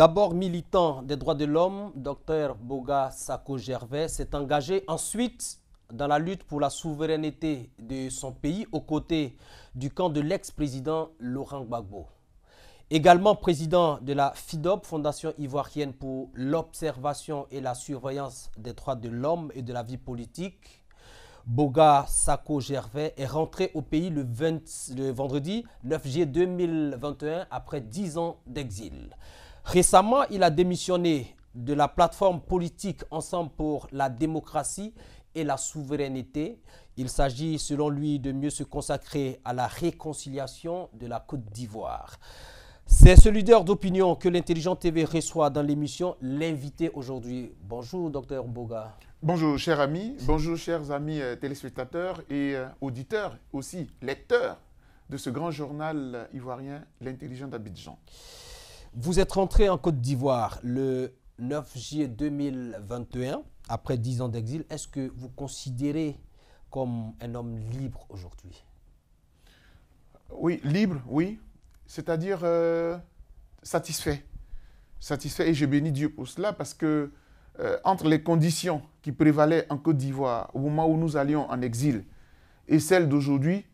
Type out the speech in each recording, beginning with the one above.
D'abord militant des droits de l'homme, Dr Boga Sako-Gervais s'est engagé ensuite dans la lutte pour la souveraineté de son pays aux côtés du camp de l'ex-président Laurent Gbagbo. Également président de la FIDOP, Fondation ivoirienne pour l'observation et la surveillance des droits de l'homme et de la vie politique, Boga Sako-Gervais est rentré au pays le vendredi 9 juillet 2021 après 10 ans d'exil. Récemment, il a démissionné de la plateforme politique Ensemble pour la démocratie et la souveraineté. Il s'agit selon lui de mieux se consacrer à la réconciliation de la Côte d'Ivoire. C'est ce leader d'opinion que l'Intelligent TV reçoit dans l'émission L'invité aujourd'hui. Bonjour, Dr Boga. Bonjour, chers amis. Bonjour, chers amis téléspectateurs et auditeurs, aussi lecteurs de ce grand journal ivoirien, L'Intelligent d'Abidjan. Vous êtes rentré en Côte d'Ivoire le 9 juillet 2021, après 10 ans d'exil. Est-ce que vous considérez comme un homme libre aujourd'hui? Oui, libre, oui. C'est-à-dire satisfait. Satisfait, et je bénis Dieu pour cela, parce que entre les conditions qui prévalaient en Côte d'Ivoire au moment où nous allions en exil et celles d'aujourd'hui,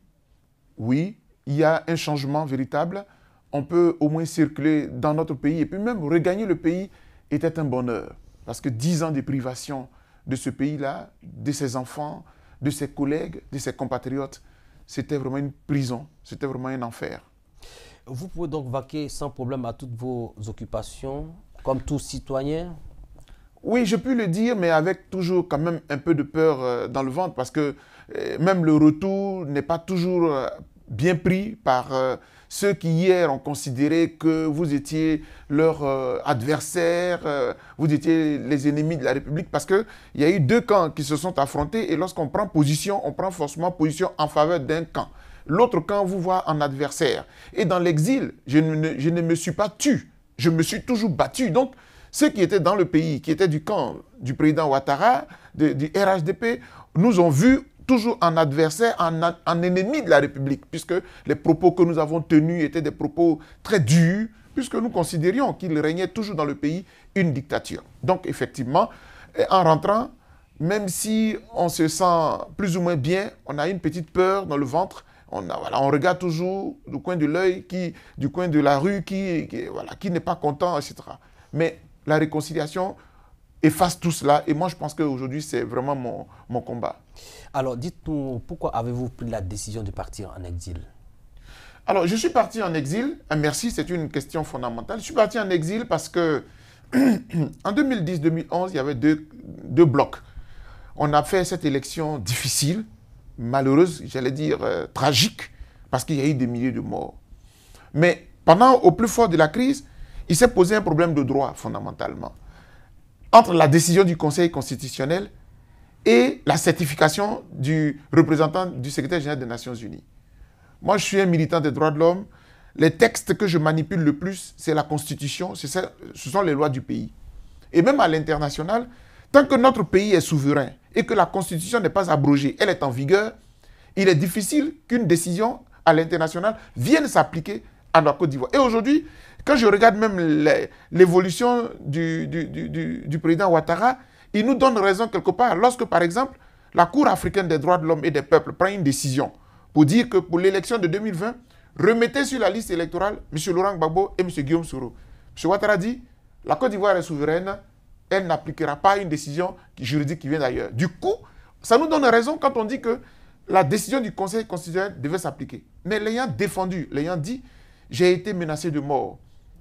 oui, il y a un changement véritable. On peut au moins circuler dans notre pays et puis même regagner le pays était un bonheur. Parce que 10 ans de privation de ce pays-là, de ses enfants, de ses collègues, de ses compatriotes, c'était vraiment une prison, c'était vraiment un enfer. Vous pouvez donc vaquer sans problème à toutes vos occupations, comme tout citoyen? Oui, je peux le dire, mais avec toujours quand même un peu de peur dans le ventre, parce que même le retour n'est pas toujours bien pris par ceux qui hier ont considéré que vous étiez leur adversaire, vous étiez les ennemis de la République, parce qu'il y a eu deux camps qui se sont affrontés, et lorsqu'on prend position, on prend forcément position en faveur d'un camp. L'autre camp vous voit en adversaire. Et dans l'exil, je ne me suis pas tué, je me suis toujours battu. Donc, ceux qui étaient dans le pays, qui étaient du camp du président Ouattara, du RHDP, nous ont vus toujours en adversaire, en ennemi de la République, puisque les propos que nous avons tenus étaient des propos très durs, puisque nous considérions qu'il régnait toujours dans le pays une dictature. Donc, effectivement, en rentrant, même si on se sent plus ou moins bien, on a une petite peur dans le ventre. On regarde toujours du coin de l'œil, du coin de la rue, qui n'est pas content, etc. Mais la réconciliation efface tout cela. Et moi, je pense qu'aujourd'hui, c'est vraiment mon combat. Alors, dites-nous, pourquoi avez-vous pris la décision de partir en exil? Alors, je suis parti en exil. Merci, c'est une question fondamentale. Je suis parti en exil parce que en 2010-2011, il y avait deux blocs. On a fait cette élection difficile, malheureuse, j'allais dire tragique, parce qu'il y a eu des milliers de morts. Mais au plus fort de la crise, il s'est posé un problème de droit, fondamentalement. Entre la décision du Conseil constitutionnel et la certification du représentant du secrétaire général des Nations Unies. Moi, je suis un militant des droits de l'homme. Les textes que je manipule le plus, c'est la Constitution, ce sont les lois du pays. Et même à l'international, tant que notre pays est souverain et que la Constitution n'est pas abrogée, elle est en vigueur, il est difficile qu'une décision à l'international vienne s'appliquer à la Côte d'Ivoire. Et aujourd'hui, quand je regarde même l'évolution du président Ouattara, il nous donne raison quelque part. Lorsque, par exemple, la Cour africaine des droits de l'homme et des peuples prend une décision pour dire que pour l'élection de 2020, remettez sur la liste électorale M. Laurent Gbagbo et M. Guillaume Soro. M. Ouattara dit, la Côte d'Ivoire est souveraine, elle n'appliquera pas une décision juridique qui vient d'ailleurs. Du coup, ça nous donne raison quand on dit que la décision du Conseil constitutionnel devait s'appliquer. Mais l'ayant défendu, l'ayant dit, j'ai été menacé de mort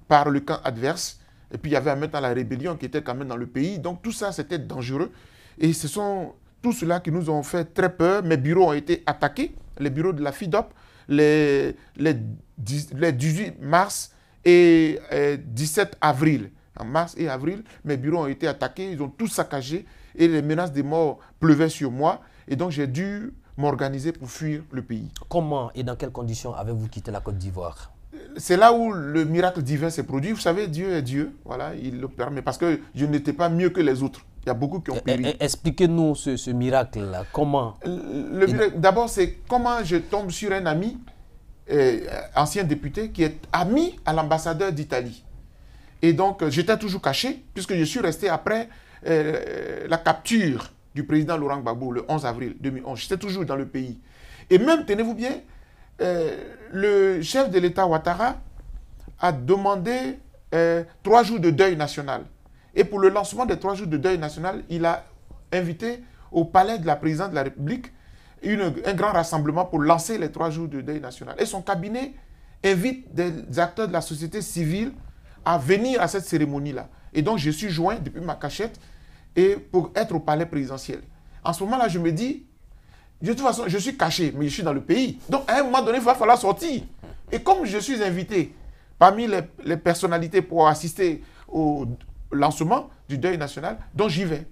par le camp adverse. Et puis, il y avait en même temps la rébellion qui était quand même dans le pays. Donc, tout ça, c'était dangereux. Et ce sont tout cela qui nous ont fait très peur. Mes bureaux ont été attaqués. Les bureaux de la FIDOP, les 18 mars et 17 avril. En mars et avril, mes bureaux ont été attaqués. Ils ont tout saccagé. Et les menaces de mort pleuvaient sur moi. Et donc, j'ai dû m'organiser pour fuir le pays. Comment et dans quelles conditions avez-vous quitté la Côte d'Ivoire? C'est là où le miracle divin s'est produit. Vous savez, Dieu est Dieu. Voilà, il le permet. Parce que je n'étais pas mieux que les autres. Il y a beaucoup qui ont péri. Expliquez-nous ce miracle-là. Comment? D'abord, c'est comment je tombe sur un ami, ancien député, qui est ami à l'ambassadeur d'Italie. Et donc, j'étais toujours caché, puisque je suis resté après la capture du président Laurent Gbagbo le 11 avril 2011. J'étais toujours dans le pays. Et même, tenez-vous bien, le chef de l'État Ouattara a demandé 3 jours de deuil national. Et pour le lancement des 3 jours de deuil national, il a invité au palais de la présidente de la République un grand rassemblement pour lancer les 3 jours de deuil national. Et son cabinet invite des acteurs de la société civile à venir à cette cérémonie-là. Et donc, je suis joint depuis ma cachette et pour être au palais présidentiel. En ce moment-là, je me dis, de toute façon, je suis caché, mais je suis dans le pays. Donc, à un moment donné, il va falloir sortir. Et comme je suis invité parmi les personnalités pour assister au lancement du deuil national, donc j'y vais.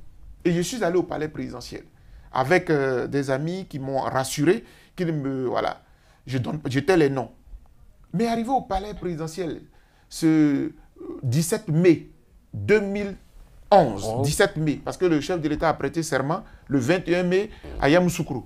Et je suis allé au palais présidentiel avec des amis qui m'ont rassuré, qui me, voilà, j'étais les noms. Mais arrivé au palais présidentiel, ce 17 mai 2011, 17 mai, parce que le chef de l'État a prêté serment le 21 mai à Yamoussoukro.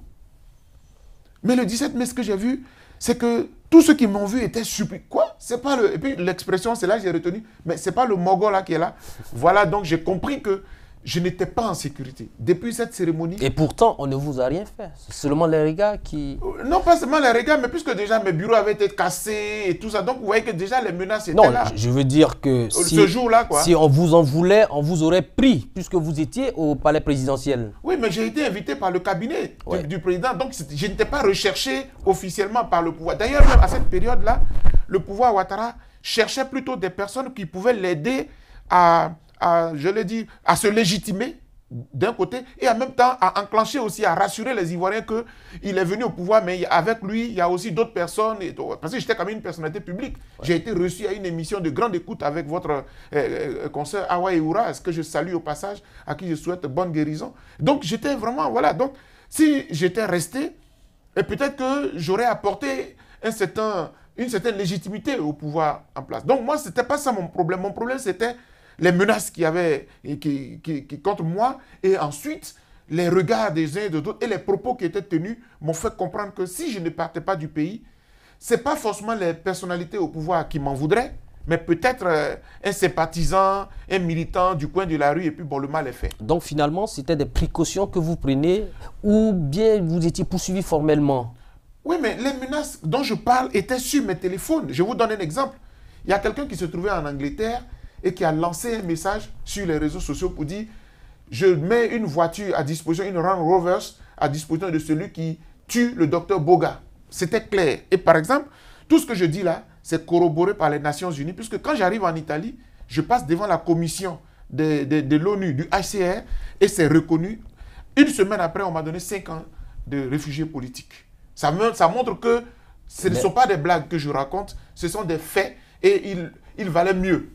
Mais le 17 mai, ce que j'ai vu, c'est que tous ceux qui m'ont vu étaient surpris. Quoi? C'est pas le... Et puis l'expression, c'est là que j'ai retenu, mais c'est pas le Mogol là qui est là. Voilà, donc j'ai compris que je n'étais pas en sécurité. Depuis cette cérémonie... Et pourtant, on ne vous a rien fait. C'est seulement les regards qui... Non, pas seulement les regards, mais puisque déjà mes bureaux avaient été cassés et tout ça. Donc, vous voyez que déjà les menaces étaient là. Non, je veux dire que ce jour-là, quoi. Si on vous en voulait, on vous aurait pris, puisque vous étiez au palais présidentiel. Oui, mais j'ai été invité par le cabinet du président. Donc, je n'étais pas recherché officiellement par le pouvoir. D'ailleurs, même à cette période-là, le pouvoir Ouattara cherchait plutôt des personnes qui pouvaient l'aider je l'ai dit, à se légitimer d'un côté et en même temps à enclencher aussi, à rassurer les Ivoiriens qu'il est venu au pouvoir, mais avec lui, il y a aussi d'autres personnes. Parce que j'étais quand même une personnalité publique. Ouais. J'ai été reçu à une émission de grande écoute avec votre consoeur Awa Eoura, ce que je salue au passage, à qui je souhaite bonne guérison. Donc j'étais vraiment, voilà. Donc si j'étais resté, peut-être que j'aurais apporté une certaine légitimité au pouvoir en place. Donc moi, ce n'était pas ça mon problème. Mon problème, c'était les menaces qu'il y avait contre moi, et ensuite les regards des uns et des autres et les propos qui étaient tenus m'ont fait comprendre que si je ne partais pas du pays, ce n'est pas forcément les personnalités au pouvoir qui m'en voudraient, mais peut-être un sympathisant, un militant du coin de la rue, et puis bon, le mal est fait. Donc finalement, c'était des précautions que vous prenez, ou bien vous étiez poursuivi formellement? Oui, mais les menaces dont je parle étaient sur mes téléphones. Je vous donne un exemple. Il y a quelqu'un qui se trouvait en Angleterre et qui a lancé un message sur les réseaux sociaux pour dire « Je mets une voiture à disposition, une Range Rover à disposition de celui qui tue le docteur Boga. » C'était clair. Et par exemple, tout ce que je dis là, c'est corroboré par les Nations Unies, puisque quand j'arrive en Italie, je passe devant la commission de l'ONU, du HCR, et c'est reconnu. Une semaine après, on m'a donné 5 ans de réfugiés politiques. Ça montre que ce ne sont pas des blagues que je raconte, ce sont des faits, et il valait mieux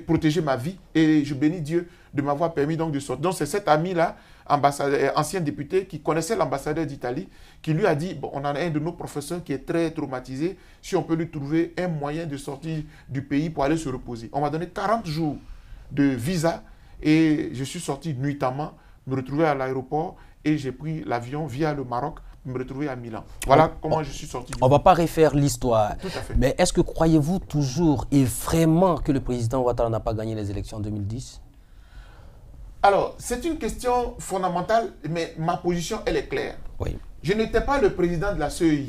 protéger ma vie, et je bénis Dieu de m'avoir permis donc de sortir. Donc c'est cet ami-là, ancien député, qui connaissait l'ambassadeur d'Italie, qui lui a dit, bon, on a un de nos professeurs qui est très traumatisé, si on peut lui trouver un moyen de sortir du pays pour aller se reposer. On m'a donné 40 jours de visa, et je suis sorti nuitamment, me retrouver à l'aéroport, et j'ai pris l'avion via le Maroc, me retrouver à Milan. Voilà comment je suis sorti. On ne va pas refaire l'histoire. Tout à fait. Mais est-ce que croyez-vous toujours et vraiment que le président Ouattara n'a pas gagné les élections en 2010? Alors, c'est une question fondamentale, mais ma position, elle est claire. Oui. Je n'étais pas le président de la CEI.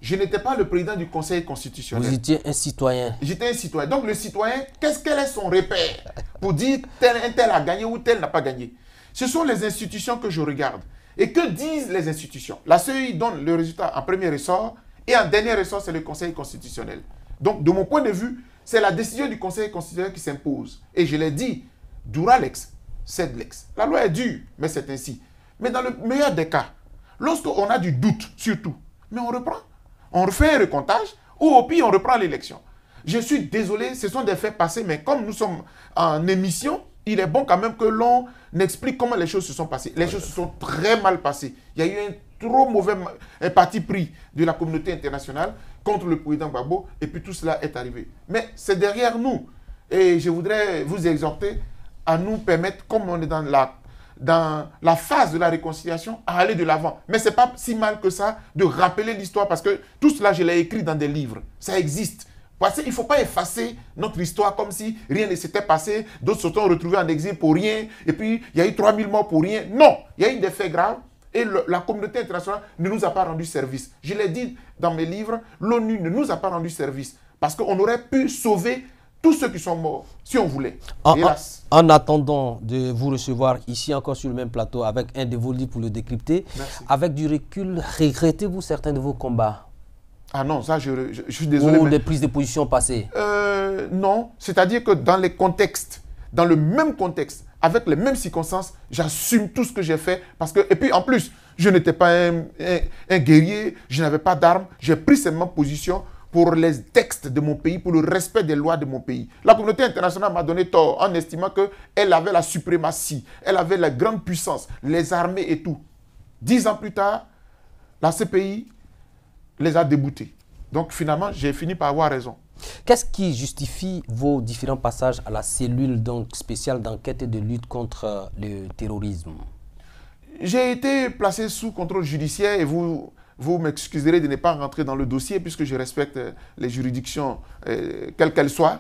Je n'étais pas le président du Conseil constitutionnel. Vous étiez un citoyen. J'étais un citoyen. Donc, le citoyen, quel est son repère pour dire un tel a gagné ou tel n'a pas gagné? Ce sont les institutions que je regarde. Et que disent les institutions? La CEI donne le résultat en premier ressort et en dernier ressort, c'est le Conseil constitutionnel. Donc, de mon point de vue, c'est la décision du Conseil constitutionnel qui s'impose. Et je l'ai dit, dura lex, sed lex. La loi est dure, mais c'est ainsi. Mais dans le meilleur des cas, lorsqu'on a du doute sur tout, mais on reprend. On refait un recomptage ou au pire, on reprend l'élection. Je suis désolé, ce sont des faits passés, mais comme nous sommes en émission, il est bon quand même que l'on explique comment les choses se sont passées. Les choses se sont très mal passées. Il y a eu un trop mauvais parti pris de la communauté internationale contre le président Gbagbo, et puis tout cela est arrivé. Mais c'est derrière nous. Et je voudrais vous exhorter à nous permettre, comme on est dans la phase de la réconciliation, à aller de l'avant. Mais ce n'est pas si mal que ça de rappeler l'histoire, parce que tout cela, je l'ai écrit dans des livres. Ça existe. Parce qu'il ne faut pas effacer notre histoire comme si rien ne s'était passé, d'autres se sont retrouvés en exil pour rien, et puis il y a eu 3000 morts pour rien. Non, il y a eu des faits graves, et la communauté internationale ne nous a pas rendu service. Je l'ai dit dans mes livres, l'ONU ne nous a pas rendu service, parce qu'on aurait pu sauver tous ceux qui sont morts, si on voulait. Hélas. En attendant de vous recevoir ici encore sur le même plateau avec un de vos livres pour le décrypter, Merci. avec du recul, regrettez-vous certains de vos combats? Ah non, ça je suis désolé. Ou mais... des prises de position passées? Non, c'est-à-dire que dans les contextes, dans le même contexte, avec les mêmes circonstances, j'assume tout ce que j'ai fait. Parce que, et puis en plus, je n'étais pas un guerrier, je n'avais pas d'armes, j'ai pris seulement position pour les textes de mon pays, pour le respect des lois de mon pays. La communauté internationale m'a donné tort en estimant qu'elle avait la suprématie, elle avait la grande puissance, les armées et tout. 10 ans plus tard, la CPI les a déboutés. Donc finalement, j'ai fini par avoir raison. Qu'est-ce qui justifie vos différents passages à la cellule donc, spéciale d'enquête et de lutte contre le terrorisme? J'ai été placé sous contrôle judiciaire et vous m'excuserez de ne pas rentrer dans le dossier puisque je respecte les juridictions, quelles qu'elles soient,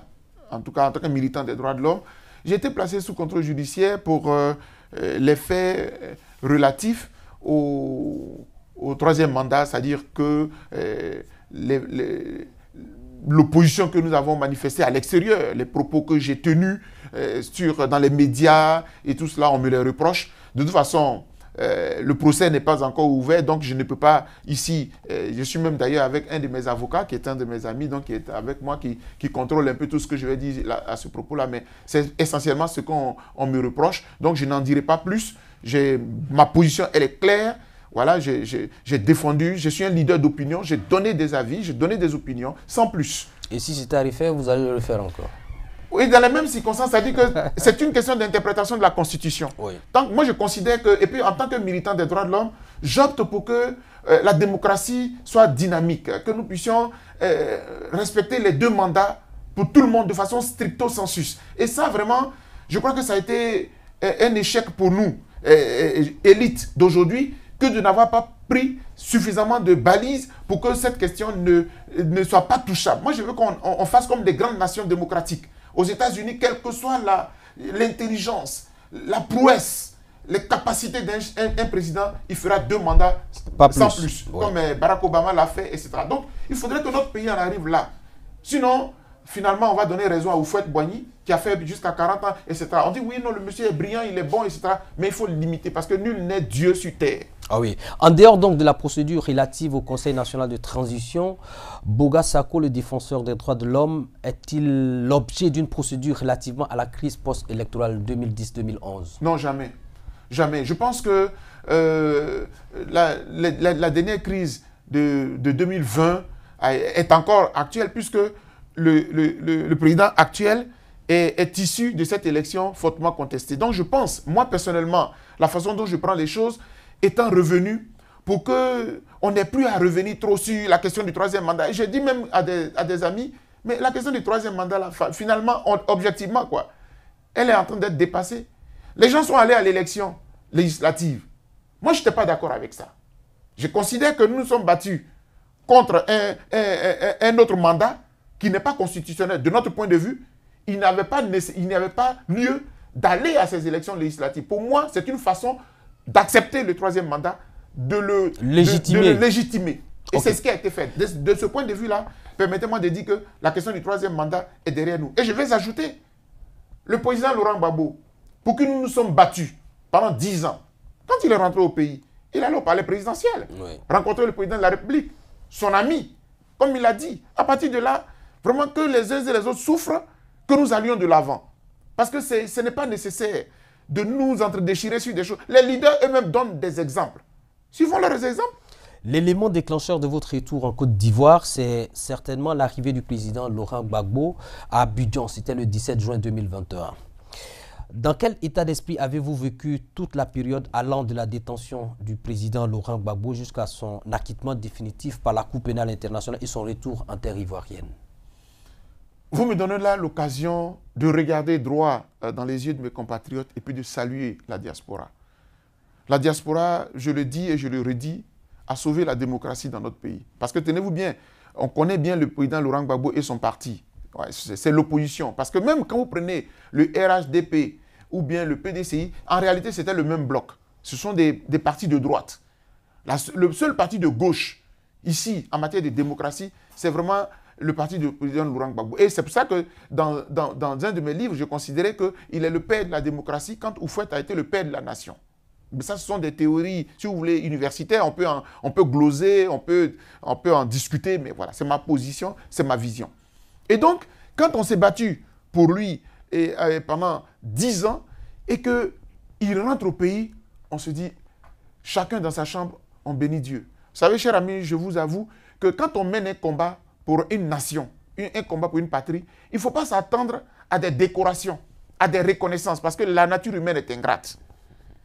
en tout cas en tant que militant des droits de l'homme. J'ai été placé sous contrôle judiciaire pour les faits relatifs au troisième mandat, c'est-à-dire que l'opposition que nous avons manifestée à l'extérieur, les propos que j'ai tenus dans les médias et tout cela, on me les reproche. De toute façon, le procès n'est pas encore ouvert, donc je ne peux pas ici, je suis même d'ailleurs avec un de mes avocats, qui est un de mes amis, donc qui est avec moi, qui contrôle un peu tout ce que je vais dire à ce propos-là, mais c'est essentiellement ce qu'on me reproche, donc je n'en dirai pas plus. Ma position, elle est claire. Voilà, j'ai défendu, je suis un leader d'opinion, j'ai donné des avis, j'ai donné des opinions, sans plus. Et si c'était à refaire, vous allez le faire encore? Oui, dans les mêmes circonstances, c'est-à-dire que c'est une question d'interprétation de la Constitution. Oui. Donc, moi, je considère que, et puis en tant que militant des droits de l'homme, j'opte pour que la démocratie soit dynamique, que nous puissions respecter les 2 mandats pour tout le monde de façon stricto sensus. Et ça, vraiment, je crois que ça a été un échec pour nous, élite d'aujourd'hui, que de n'avoir pas pris suffisamment de balises pour que cette question ne soit pas touchable. Moi, je veux qu'on fasse comme des grandes nations démocratiques. Aux États-Unis, quelle que soit l'intelligence, la prouesse, les capacités d'un président, il fera 2 mandats sans plus. Ouais. Comme Barack Obama l'a fait, etc. Donc, il faudrait que notre pays en arrive là. Sinon, finalement, on va donner raison à Houphouët-Boigny, qui a fait jusqu'à 40 ans, etc. On dit, oui, non, le monsieur est brillant, il est bon, etc. Mais il faut le limiter, parce que nul n'est Dieu sur terre. Ah oui. En dehors donc de la procédure relative au Conseil national de transition, Boga Sako, le défenseur des droits de l'homme, est-il l'objet d'une procédure relativement à la crise post-électorale 2010-2011? Non, jamais. Jamais. Je pense que la dernière crise de 2020 est encore actuelle, puisque le président actuel est issu de cette élection fortement contestée. Donc je pense, moi personnellement, la façon dont je prends les choses, étant revenu pour qu'on n'ait plus à revenir trop sur la question du 3e mandat. Et je dis même à des amis, mais la question du 3e mandat, là, finalement, objectivement, quoi, elle est en train d'être dépassée. Les gens sont allés à l'élection législative. Moi, je n'étais pas d'accord avec ça. Je considère que nous nous sommes battus contre un autre mandat qui n'est pas constitutionnel. De notre point de vue, il n'y avait pas lieu d'aller à ces élections législatives. Pour moi, c'est une façon d'accepter le 3e mandat, de le légitimer. Et c'est ce qui a été fait. De ce point de vue-là, permettez-moi de dire que la question du 3e mandat est derrière nous. Et je vais ajouter, le président Laurent Gbagbo, pour qui nous nous sommes battus pendant 10 ans, quand il est rentré au pays, il allait au palais présidentiel, rencontrer le président de la République, son ami, comme il a dit. À partir de là, vraiment que les uns et les autres souffrent, que nous allions de l'avant. Parce que ce n'est pas nécessaire de nous entre-déchirer sur des choses. Les leaders eux-mêmes donnent des exemples. Suivons leurs exemples. L'élément déclencheur de votre retour en Côte d'Ivoire, c'est certainement l'arrivée du président Laurent Gbagbo à Abidjan. C'était le 17 juin 2021. Dans quel état d'esprit avez-vous vécu toute la période allant de la détention du président Laurent Gbagbo jusqu'à son acquittement définitif par la Cour pénale internationale et son retour en terre ivoirienne? Vous me donnez là l'occasion de regarder droit dans les yeux de mes compatriotes et puis de saluer la diaspora. La diaspora, je le dis et je le redis, a sauvé la démocratie dans notre pays. Parce que tenez-vous bien, on connaît bien le président Laurent Gbagbo et son parti. Ouais, c'est l'opposition. Parce que même quand vous prenez le RHDP ou bien le PDCI, en réalité, c'était le même bloc. Ce sont des partis de droite. Le seul parti de gauche, ici, en matière de démocratie, c'est vraiment le parti du président Laurent Gbagbo. Et c'est pour ça que dans un de mes livres, je considérais qu'il est le père de la démocratie quand Houphouët a été le père de la nation. Mais ça, ce sont des théories, si vous voulez, universitaires. On peut gloser, on peut en discuter, mais voilà, c'est ma position, c'est ma vision. Et donc, quand on s'est battu pour lui pendant 10 ans et qu'il rentre au pays, on se dit, chacun dans sa chambre, on bénit Dieu. Vous savez, chers amis, je vous avoue que quand on mène un combat pour une nation, un combat pour une patrie, il ne faut pas s'attendre à des décorations, à des reconnaissances, parce que la nature humaine est ingrate.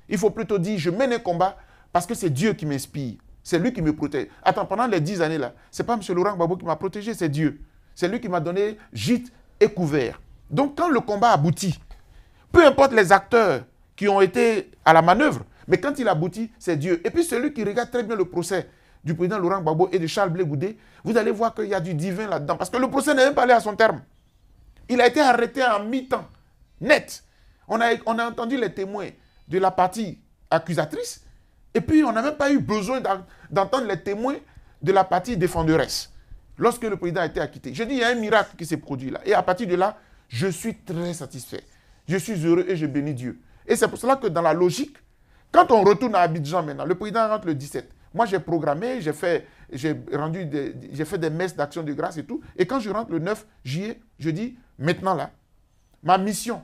Il faut plutôt dire, je mène un combat parce que c'est Dieu qui m'inspire. C'est lui qui me protège. Attends, pendant les 10 années là, ce n'est pas M. Laurent Gbagbo qui m'a protégé, c'est Dieu. C'est lui qui m'a donné gîte et couvert. Donc quand le combat aboutit, peu importe les acteurs qui ont été à la manœuvre, mais quand il aboutit, c'est Dieu. Et puis celui qui regarde très bien le procès du président Laurent Gbagbo et de Charles Blé Goudé, vous allez voir qu'il y a du divin là-dedans. Parce que le procès n'est même pas allé à son terme. Il a été arrêté en mi-temps, net. On a entendu les témoins de la partie accusatrice, et puis on n'a même pas eu besoin d'entendre les témoins de la partie défenderesse. Lorsque le président a été acquitté, je dis, il y a un miracle qui s'est produit là. Et à partir de là, je suis très satisfait. Je suis heureux et je bénis Dieu. Et c'est pour cela que dans la logique, quand on retourne à Abidjan maintenant, le président rentre le 17. Moi, j'ai programmé, j'ai fait des messes d'action de grâce et tout. Et quand je rentre le 9 juillet, je dis, maintenant là, ma mission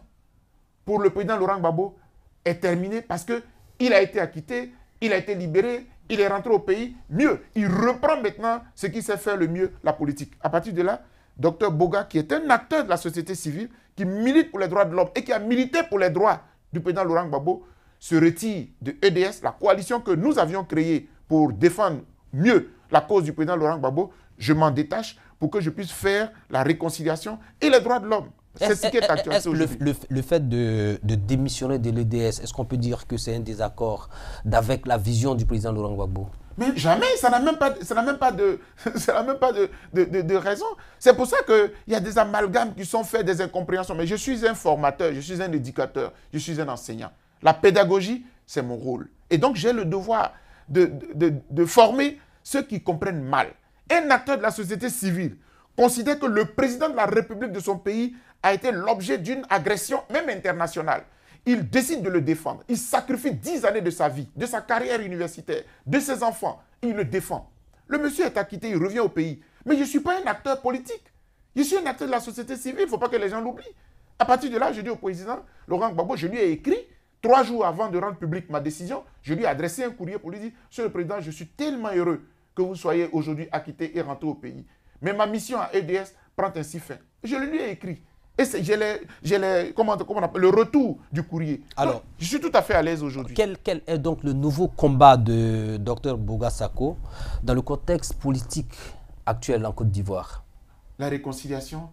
pour le président Laurent Gbagbo est terminée parce qu'il a été acquitté, il a été libéré, il est rentré au pays. Mieux, il reprend maintenant ce qui sait faire le mieux, la politique. À partir de là, Dr Boga, qui est un acteur de la société civile, qui milite pour les droits de l'homme et qui a milité pour les droits du président Laurent Gbagbo, se retire de EDS, la coalition que nous avions créée pour défendre mieux la cause du président Laurent Gbagbo. Je m'en détache pour que je puisse faire la réconciliation et les droits de l'homme. C'est ce qui est actuel aujourd'hui. Le fait de démissionner de l'EDS, est-ce qu'on peut dire que c'est un désaccord avec la vision du président Laurent Gbagbo? Mais jamais, ça n'a même pas de raison. C'est pour ça qu'il y a des amalgames qui sont faits, des incompréhensions. Mais je suis un formateur, je suis un éducateur, je suis un enseignant. La pédagogie, c'est mon rôle. Et donc, j'ai le devoir de former ceux qui comprennent mal. Un acteur de la société civile considère que le président de la République de son pays a été l'objet d'une agression, même internationale. Il décide de le défendre. Il sacrifie 10 années de sa vie, de sa carrière universitaire, de ses enfants. Il le défend. Le monsieur est acquitté, il revient au pays. Mais je ne suis pas un acteur politique. Je suis un acteur de la société civile. Il ne faut pas que les gens l'oublient. À partir de là, je dis au président Laurent Gbagbo, je lui ai écrit, 3 jours avant de rendre publique ma décision, je lui ai adressé un courrier pour lui dire, Monsieur le Président, je suis tellement heureux que vous soyez aujourd'hui acquitté et rentré au pays. Mais ma mission à EDS prend ainsi fin. Je le lui ai écrit. Et j'ai le retour du courrier. Alors, donc, je suis tout à fait à l'aise aujourd'hui. Quel est donc le nouveau combat de Dr Boga Sako dans le contexte politique actuel en Côte d'Ivoire? La réconciliation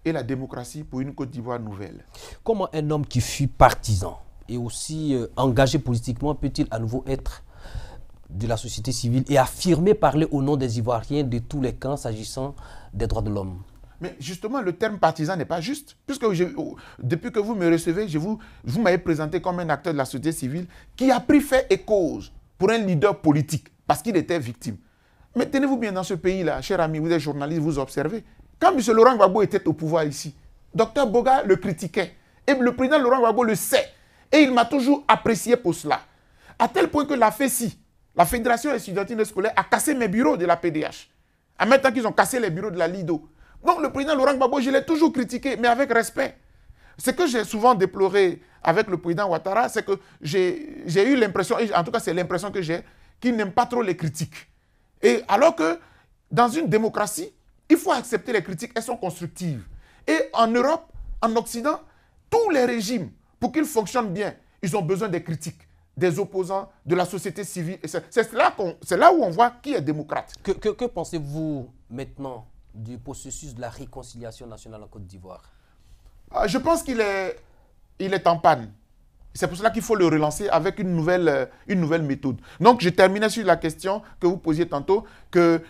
et la démocratie pour une Côte d'Ivoire nouvelle. Comment un homme qui fut partisan et aussi engagé politiquement peut-il à nouveau être de la société civile et affirmer parler au nom des Ivoiriens de tous les camps s'agissant des droits de l'homme? Mais justement, le terme partisan n'est pas juste. Puisque depuis que vous me recevez, vous m'avez présenté comme un acteur de la société civile qui a pris fait et cause pour un leader politique parce qu'il était victime. Mais tenez-vous bien dans ce pays-là, chers amis, vous êtes journalistes, vous observez. Quand M. Laurent Gbagbo était au pouvoir ici, Dr Boga le critiquait. Et le président Laurent Gbagbo le sait. Et il m'a toujours apprécié pour cela. À tel point que la FESI, la Fédération Estudiantine Scolaire, a cassé mes bureaux de la PDH. En même temps qu'ils ont cassé les bureaux de la LIDO. Donc le président Laurent Gbagbo, je l'ai toujours critiqué, mais avec respect. Ce que j'ai souvent déploré avec le président Ouattara, c'est que j'ai eu l'impression, en tout cas c'est l'impression que j'ai, qu'il n'aime pas trop les critiques. Et alors que dans une démocratie, il faut accepter les critiques, elles sont constructives. Et en Europe, en Occident, tous les régimes, pour qu'ils fonctionnent bien, ils ont besoin des critiques, des opposants, de la société civile. C'est là où on voit qui est démocrate. Que pensez-vous maintenant du processus de la réconciliation nationale en Côte d'Ivoire? Je pense qu'il est en panne. C'est pour cela qu'il faut le relancer avec une nouvelle méthode. Donc, je terminais sur la question que vous posiez tantôt, que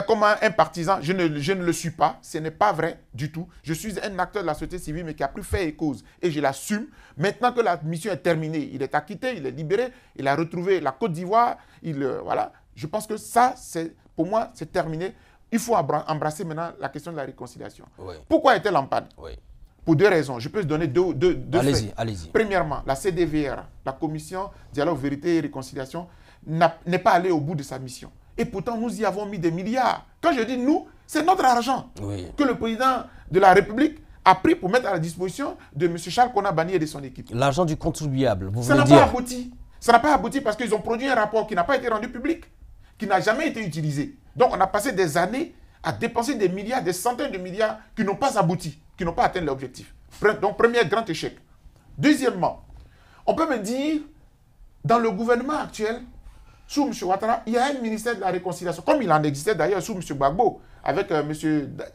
comme un partisan, je ne le suis pas. Ce n'est pas vrai du tout. Je suis un acteur de la société civile, mais qui a pris fait et cause. Et je l'assume. Maintenant que la mission est terminée, il est acquitté, il est libéré, il a retrouvé la Côte d'Ivoire. Voilà. Je pense que ça, pour moi, c'est terminé. Il faut embrasser maintenant la question de la réconciliation. Oui. Pourquoi est-elle en panne? Oui. Pour deux raisons. Je peux donner deux faits. Allez-y. Premièrement, la CDVR, la Commission Dialogue, Vérité et Réconciliation, n'est pas allée au bout de sa mission. Et pourtant, nous y avons mis des milliards. Quand je dis nous, c'est notre argent que le président de la République a pris pour mettre à la disposition de M. Charles Konabani et de son équipe. L'argent du contribuable, vous voulez dire? Ça n'a pas abouti. Ça n'a pas abouti parce qu'ils ont produit un rapport qui n'a pas été rendu public, qui n'a jamais été utilisé. Donc, on a passé des années à dépenser des milliards, des centaines de milliards qui n'ont pas abouti, qui n'ont pas atteint l'objectif. Donc, premier grand échec. Deuxièmement, on peut me dire, dans le gouvernement actuel, sous M. Ouattara, il y a un ministère de la Réconciliation, comme il en existait d'ailleurs sous M. Gbagbo, avec M.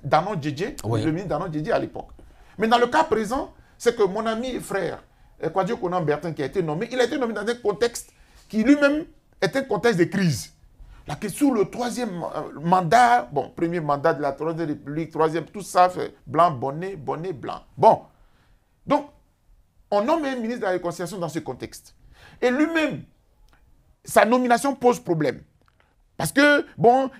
Danon Djedje, le ministre Danon Djedje à l'époque. Mais dans le cas présent, c'est que mon ami et frère, Kwadjo Konan-Bertin, qui a été nommé, il a été nommé dans un contexte qui lui-même est un contexte de crise. Là, que sous le troisième mandat, premier mandat de la Troisième République, troisième, tout ça, fait blanc, bonnet, blanc. Bon. Donc, on nomme un ministre de la Réconciliation dans ce contexte. Et lui-même, sa nomination pose problème. Parce que,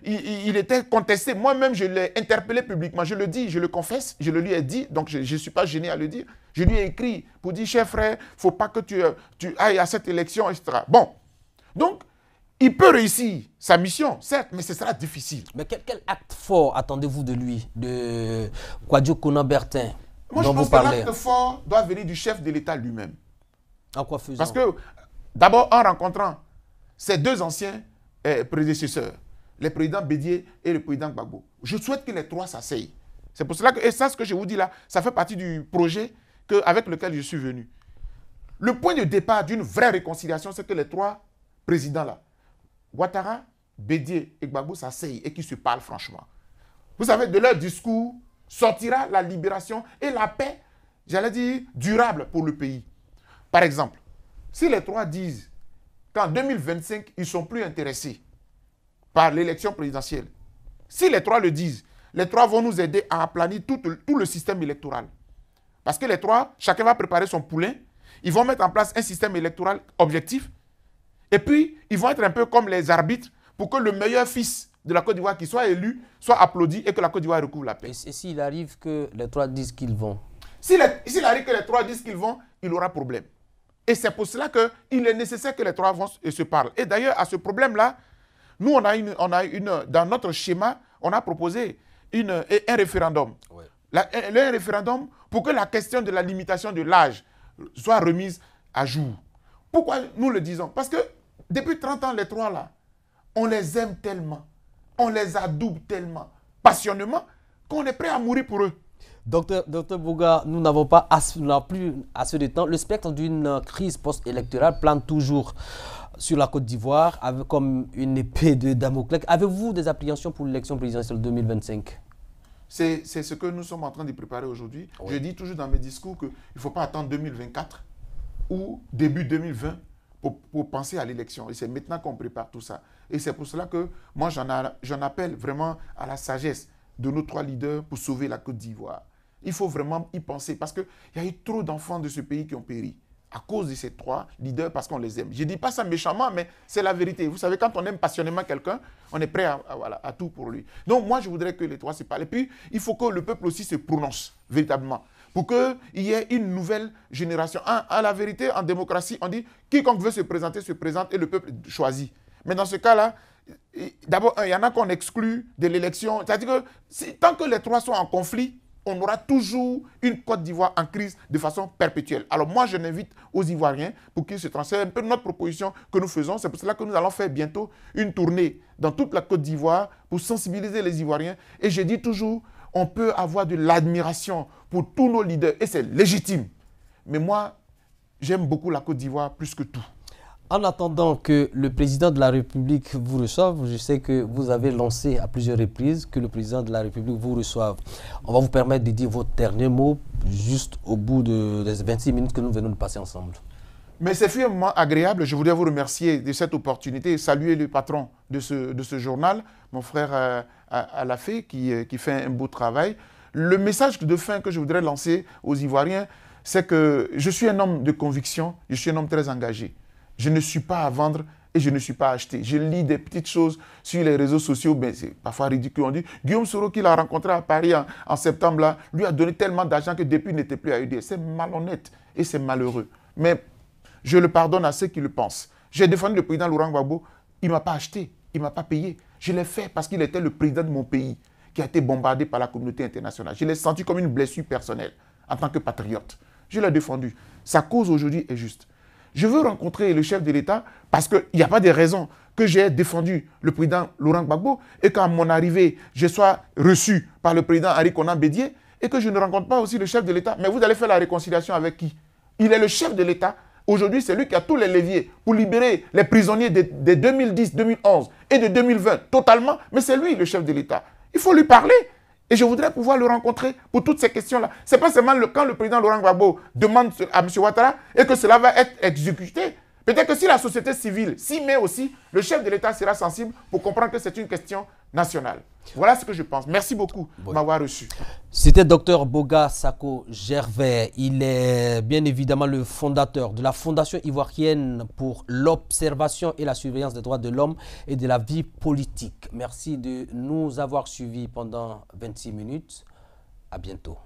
il était contesté. Moi-même, je l'ai interpellé publiquement. Je le dis, je le confesse, je le lui ai dit. Donc, je ne suis pas gêné à le dire. Je lui ai écrit pour dire, cher frère, il ne faut pas que tu ailles à cette élection, etc. Bon. Donc, il peut réussir sa mission, certes, mais ce sera difficile. Mais quel acte fort attendez-vous de lui, de Kwadjo Konan-Bertin? Moi, je pense que l'acte fort doit venir du chef de l'État lui-même. En quoi faisant? Parce que, d'abord, en rencontrant ses deux anciens prédécesseurs, les présidents Bédié et le président Gbagbo, je souhaite que les trois s'asseyent. C'est pour cela que, et ça, ce que je vous dis là, ça fait partie du projet avec lequel je suis venu. Le point de départ d'une vraie réconciliation, c'est que les trois présidents-là, Ouattara, Bédié et Gbagbo s'asseyent et qui se parlent franchement. Vous savez, de leur discours sortira la libération et la paix, j'allais dire, durable pour le pays. Par exemple, si les trois disent qu'en 2025, ils ne sont plus intéressés par l'élection présidentielle, si les trois le disent, les trois vont nous aider à aplanir tout le système électoral. Parce que les trois, chacun va préparer son poulain, ils vont mettre en place un système électoral objectif. Et puis, ils vont être un peu comme les arbitres pour que le meilleur fils de la Côte d'Ivoire qui soit élu soit applaudi et que la Côte d'Ivoire recouvre la paix. Et s'il arrive que les trois disent qu'ils vont? S'il arrive que les trois disent qu'ils vont, il aura problème. Et c'est pour cela qu'il est nécessaire que les trois vont et se parlent. Et d'ailleurs, à ce problème-là, nous, dans notre schéma, on a proposé un référendum. Ouais. Un référendum pour que la question de la limitation de l'âge soit remise à jour. Pourquoi nous le disons? Parce que depuis 30 ans, les trois là, on les aime tellement, on les adoube tellement, passionnément, qu'on est prêt à mourir pour eux. Docteur Bouga, nous n'avons plus assez de temps. Le spectre d'une crise post-électorale plane toujours sur la Côte d'Ivoire comme une épée de Damoclès. Avez-vous des appréhensions pour l'élection présidentielle 2025? C'est ce que nous sommes en train de préparer aujourd'hui. Oui. Je dis toujours dans mes discours qu'il ne faut pas attendre 2024 ou début 2020 pour penser à l'élection. Et c'est maintenant qu'on prépare tout ça. Et c'est pour cela que moi, j'en appelle vraiment à la sagesse de nos trois leaders pour sauver la Côte d'Ivoire. Il faut vraiment y penser parce qu'il y a eu trop d'enfants de ce pays qui ont péri à cause de ces trois leaders parce qu'on les aime. Je ne dis pas ça méchamment, mais c'est la vérité. Vous savez, quand on aime passionnément quelqu'un, on est prêt à tout pour lui. Donc moi, je voudrais que les trois se parlent. Et puis, il faut que le peuple aussi se prononce véritablement pour qu'il y ait une nouvelle génération. À la vérité, en démocratie, on dit quiconque veut se présente et le peuple choisit. Mais dans ce cas-là, d'abord, il y en a qu'on exclut de l'élection. C'est-à-dire que tant que les trois sont en conflit, on aura toujours une Côte d'Ivoire en crise de façon perpétuelle. Alors moi, je n'invite aux Ivoiriens pour qu'ils se transfèrent un peu notre proposition que nous faisons. C'est pour cela que nous allons faire bientôt une tournée dans toute la Côte d'Ivoire pour sensibiliser les Ivoiriens. Et je dis toujours, on peut avoir de l'admiration pour tous nos leaders et c'est légitime. Mais moi, j'aime beaucoup la Côte d'Ivoire plus que tout. En attendant que le président de la République vous reçoive, je sais que vous avez lancé à plusieurs reprises que le président de la République vous reçoive. On va vous permettre de dire votre dernier mot juste au bout des 26 minutes que nous venons de passer ensemble. Mais c'est un moment agréable. Je voudrais vous remercier de cette opportunité et saluer le patron de ce journal, mon frère Alafé, qui fait un beau travail. Le message de fin que je voudrais lancer aux Ivoiriens, c'est que je suis un homme de conviction, je suis un homme très engagé. Je ne suis pas à vendre et je ne suis pas à acheter. Je lis des petites choses sur les réseaux sociaux, ben c'est parfois ridicule. On dit, Guillaume Soro, qu'il a rencontré à Paris en septembre, là, lui a donné tellement d'argent que depuis, il n'était plus à UD. C'est malhonnête et c'est malheureux. Mais je le pardonne à ceux qui le pensent. J'ai défendu le président Laurent Gbagbo, il ne m'a pas acheté, il ne m'a pas payé. Je l'ai fait parce qu'il était le président de mon pays qui a été bombardé par la communauté internationale. Je l'ai senti comme une blessure personnelle en tant que patriote. Je l'ai défendu. Sa cause aujourd'hui est juste. Je veux rencontrer le chef de l'État parce qu'il n'y a pas de raison que j'ai défendu le président Laurent Gbagbo et qu'à mon arrivée, je sois reçu par le président Henri Konan Bédié et que je ne rencontre pas aussi le chef de l'État. Mais vous allez faire la réconciliation avec qui? Il est le chef de l'État. Aujourd'hui, c'est lui qui a tous les leviers pour libérer les prisonniers de 2010, 2011 et de 2020 totalement. Mais c'est lui le chef de l'État. Il faut lui parler. Et je voudrais pouvoir le rencontrer pour toutes ces questions-là. Ce n'est pas seulement quand le président Laurent Gbagbo demande à M. Ouattara et que cela va être exécuté. Peut-être que si la société civile s'y met aussi, le chef de l'État sera sensible pour comprendre que c'est une question nationale. Voilà ce que je pense. Merci beaucoup de m'avoir reçu. C'était Dr Boga Sako Gervais. Il est bien évidemment le fondateur de la Fondation ivoirienne pour l'observation et la surveillance des droits de l'homme et de la vie politique. Merci de nous avoir suivis pendant 26 minutes. À bientôt.